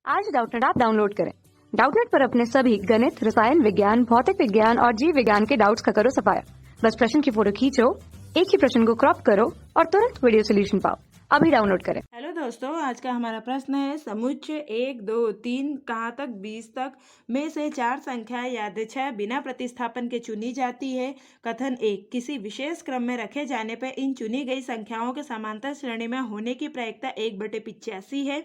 आज Doubtnut app download करें। Doubtnut पर अपने सभी गणित, रसायन विज्ञान, भौतिक विज्ञान और जीव विज्ञान के डाउट्स का करो सफाया। बस प्रश्न की फोटो खींचो, एक ही प्रश्न को क्रॉप करो और तुरंत वीडियो सोल्यूशन पाओ। अभी डाउनलोड करें। हेलो दोस्तों, आज का हमारा प्रश्न है समुच्चय 1, 2, 3 कहाँ तक 20 तक में से 4 संख्याएं यादृच्छिक बिना प्रतिस्थापन के चुनी जाती है। कथन 1, किसी विशेष क्रम में रखे जाने पर इन चुनी गई संख्याओं के समांतर श्रेणी में होने की प्रायिकता 1/85 है।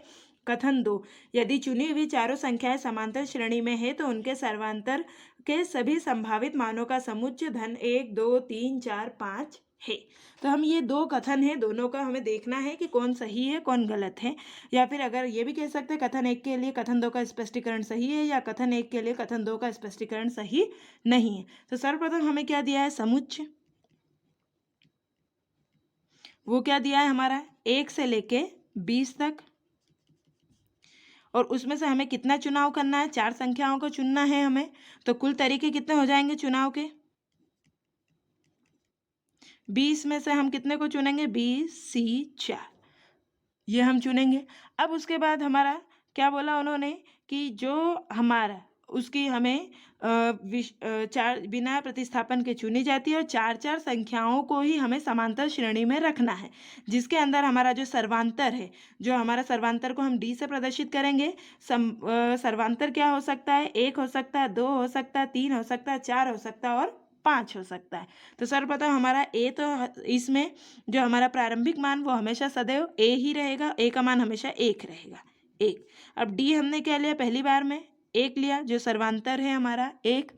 कथन 2, यदि चुनी हुई चारों संख्याएं समांतर श्रेणी में है तो उनके सर्वांतर के सभी संभावित मानों का समुच्चय धन 1, 2, 3, 4, 5 है। तो हम ये दो कथन है, दोनों का हमें देखना है कि कौन सही है कौन गलत है, या फिर अगर ये भी कह सकते हैं कथन 1 के लिए कथन 2 का स्पष्टीकरण सही है या कथन 1 के लिए कथन 2 का स्पष्टीकरण सही नहीं है। तो सर्वप्रथम हमें क्या दिया है, समुच्चय, वो क्या दिया है हमारा 1 से लेके 20 तक, और उसमें से हमें कितना चुनाव करना है, 4 संख्याओं को चुनना है हमें। तो कुल तरीके कितने हो जाएंगे चुनाव के, 20 में से हम कितने को चुनेंगे, 20C4 ये हम चुनेंगे। अब उसके बाद हमारा क्या बोला उन्होंने कि जो हमारा उसकी हमें चार बिना प्रतिस्थापन के चुनी जाती है और 4 संख्याओं को ही हमें समांतर श्रेणी में रखना है, जिसके अंदर हमारा जो सर्वांतर है, जो हमारा सर्वांतर को हम डी से प्रदर्शित करेंगे। सर्वांतर क्या हो सकता है, 1 हो सकता है, 2 हो सकता है, 3 हो सकता है, 4 हो सकता है और 5 हो सकता है। तो सर्वप्रथम हमारा ए, तो इसमें जो हमारा प्रारंभिक मान वो हमेशा सदैव ए ही रहेगा, ए का मान हमेशा 1 रहेगा, 1। अब डी हमने क्या लिया, पहली बार में 1 लिया, जो सर्वांतर है हमारा 1।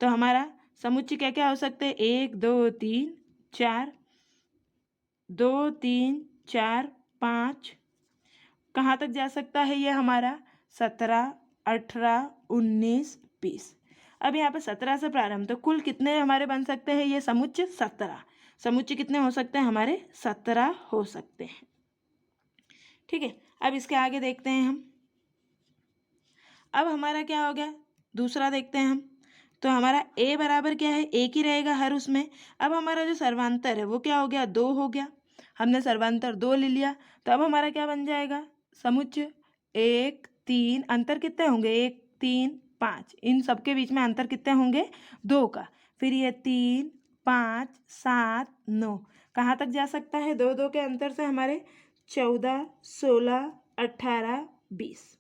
तो हमारा समुच्चय क्या क्या हो सकते हैं, 1, 2, 3, 4, 2, 3, 4, 5, कहाँ तक जा सकता है ये हमारा 17, 18, 19, 20। अब यहाँ पे 17 से प्रारंभ, तो कुल कितने हमारे बन सकते हैं ये समुच्चय, 17। समुच्चय कितने हो सकते हैं हमारे, 17 हो सकते हैं। ठीक है, अब इसके आगे देखते हैं हम। अब हमारा क्या हो गया, दूसरा देखते हैं हम। तो हमारा a बराबर क्या है, 1 ही रहेगा हर उसमें। अब हमारा जो सर्वांतर है वो क्या हो गया, 2 हो गया। हमने सर्वांतर 2 ले लिया, तो अब हमारा क्या बन जाएगा, समुच्चय 1, 3, अंतर कितने होंगे, 1, 3, 5, इन सबके बीच में अंतर कितने होंगे, 2 का। फिर ये 3, 5, 7, 9, कहाँ तक जा सकता है, 2, 2 के अंतर से हमारे 14, 16, 18, 20।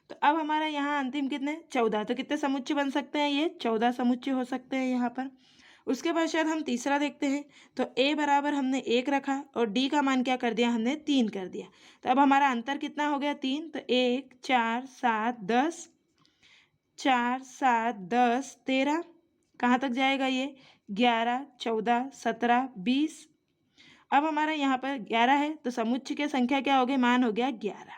तो अब हमारा यहाँ अंतिम कितने, 14। तो कितने समुच्चय बन सकते हैं, ये 14 समुच्चय हो सकते हैं यहाँ पर। उसके बाद शायद हम तीसरा देखते हैं। तो a बराबर हमने 1 रखा और d का मान क्या कर दिया, हमने 3 कर दिया। तो अब हमारा अंतर कितना हो गया, 3। तो 1, 4, 7, 10, 4, 7, 10, 13, कहाँ तक जाएगा ये, 11, 14, 17, 20। अब हमारा यहाँ पर 11 है, तो समुच्चय की संख्या क्या हो गई, मान हो गया 11।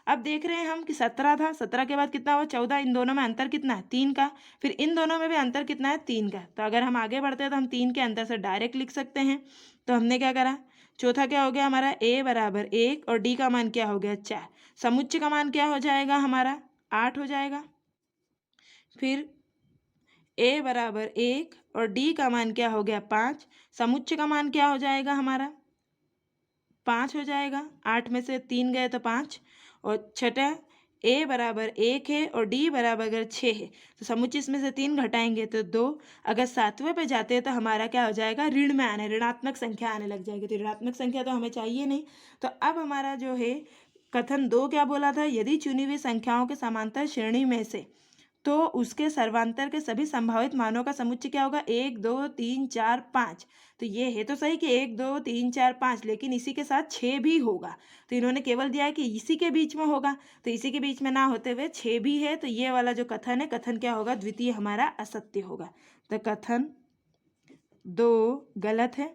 अब देख रहे हैं हम कि 17 था, 17 के बाद कितना हुआ, 14। इन दोनों में अंतर कितना है, 3 का। फिर इन दोनों में भी अंतर कितना है, 3 का। तो अगर हम आगे बढ़ते हैं तो हम 3 के अंतर से डायरेक्ट लिख सकते हैं। तो हमने क्या करा, चौथा क्या हो गया हमारा, a बराबर 1 और d का मान क्या हो गया, 4। समुच्चय का मान क्या हो जाएगा हमारा, 8 हो जाएगा। फिर a बराबर 1 और d का मान क्या हो गया, 5। समुच्चय का मान क्या हो जाएगा हमारा, 5 हो जाएगा। 8 में से 3 गए तो 5। और छठा a बराबर 1 है और d बराबर अगर 6 है, तो समुच्चय इसमें से 3 घटाएंगे तो 2। अगर 7वें पे जाते हैं तो हमारा क्या हो जाएगा, ऋण में आने, ऋणात्मक संख्या आने लग जाएगी। तो ऋणात्मक संख्या तो हमें चाहिए नहीं। तो अब हमारा जो है कथन 2 क्या बोला था, यदि चुनी हुई संख्याओं के समांतर श्रेणी में से तो उसके सर्वांतर के सभी संभावित मानों का समुच्चय क्या होगा, 1, 2, 3, 4, 5। तो ये है तो सही कि 1, 2, 3, 4, 5, लेकिन इसी के साथ 6 भी होगा। तो इन्होंने केवल दिया है कि इसी के बीच में होगा, तो इसी के बीच में ना होते हुए 6 भी है। तो ये वाला जो कथन है, कथन क्या होगा, द्वितीय हमारा असत्य होगा। तो कथन 2 गलत है।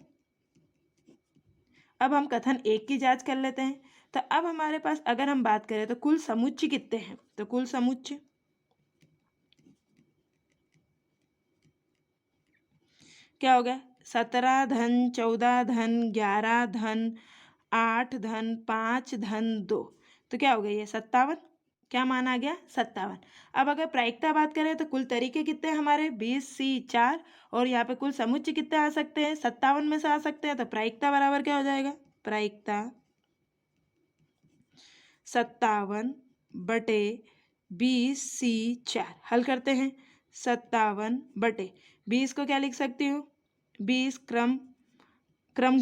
अब हम कथन 1 की जांच कर लेते हैं। तो अब हमारे पास अगर हम बात करें तो कुल समुच्चय कितने हैं, तो कुल समुच्चय क्या हो गया, 17 धन 14 धन 11 धन 8 धन 5 धन 2। तो क्या हो गया ये 57, क्या मान आ गया, 57। अब अगर प्रायिकता बात करें तो कुल तरीके कितने हैं हमारे, 20C4, और यहाँ पे कुल समुच्चय कितने आ सकते हैं, 57 में से आ सकते हैं। तो प्रायिकता बराबर क्या हो जाएगा, प्रायिकता 57 बटे 20c4 हल करते हैं। 57 बटे 20 को क्या लिख सकती हूँ? 20 क्रम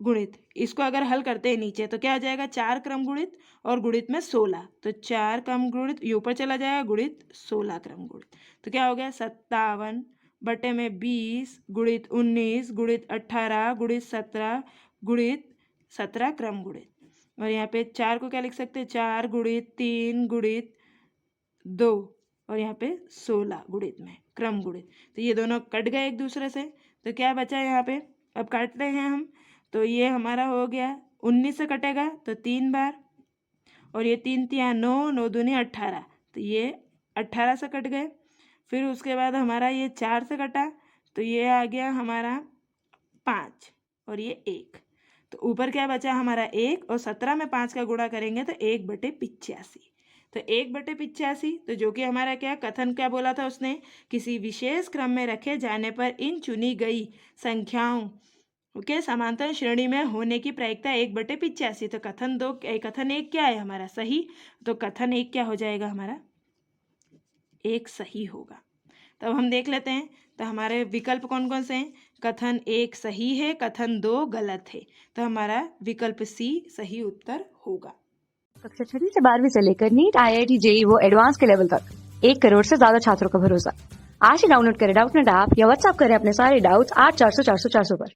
गुणित इसको अगर हल करते हैं नीचे तो क्या आ जाएगा? 4 क्रम गुणित और गुणित में 16, तो 4 क्रम गुणित ये ऊपर चला जाएगा, गुणित 16 क्रम गुणित, तो क्या हो गया? 57 बटे में 20 गुणित 19 गुणित 18 गुणित 17 क्रम गुणित, और यहाँ पे 4 को क्या लिख सकते हैं? 4 गुणित 3 गुणित 2 और यहाँ पे 16 गुणित में क्रम गुणित, तो ये दोनों कट गए एक दूसरे से, तो क्या बचा यहाँ पे? अब काटते हैं हम, तो ये हमारा हो गया 19 से कटेगा तो 3 बार, और ये 3 तिया 9, 9 दूनी 18, तो ये 18 से कट गए। फिर उसके बाद हमारा ये 4 से कटा तो ये आ गया हमारा 5 और ये 1, तो ऊपर क्या बचा हमारा 1, और 17 में 5 का गुणा करेंगे तो 1/85, तो 1/85, तो जो कि हमारा क्या कथन क्या बोला था उसने? किसी विशेष क्रम में रखे जाने पर इन चुनी गई संख्याओं के समांतर श्रेणी में होने की प्रायिकता 1/85, तो कथन 1 क्या है हमारा? सही, तो कथन 1 क्या हो जाएगा हमारा? 1 सही होगा। तब हम देख लेते हैं, तो हमारे विकल्प कौन कौन से हैं? कथन 1 सही है, कथन 2 गलत है, तो हमारा विकल्प सी सही उत्तर होगा। कक्षा 6वीं से 12वीं से लेकर नीट, IIT, JEE वो एडवांस के लेवल तक 1 करोड़ से ज्यादा छात्रों का भरोसा। आज ही डाउनलोड करें डाउटनेट ऐप या व्हाट्सएप करें अपने सारे डाउट्स 8400 400 400 पर।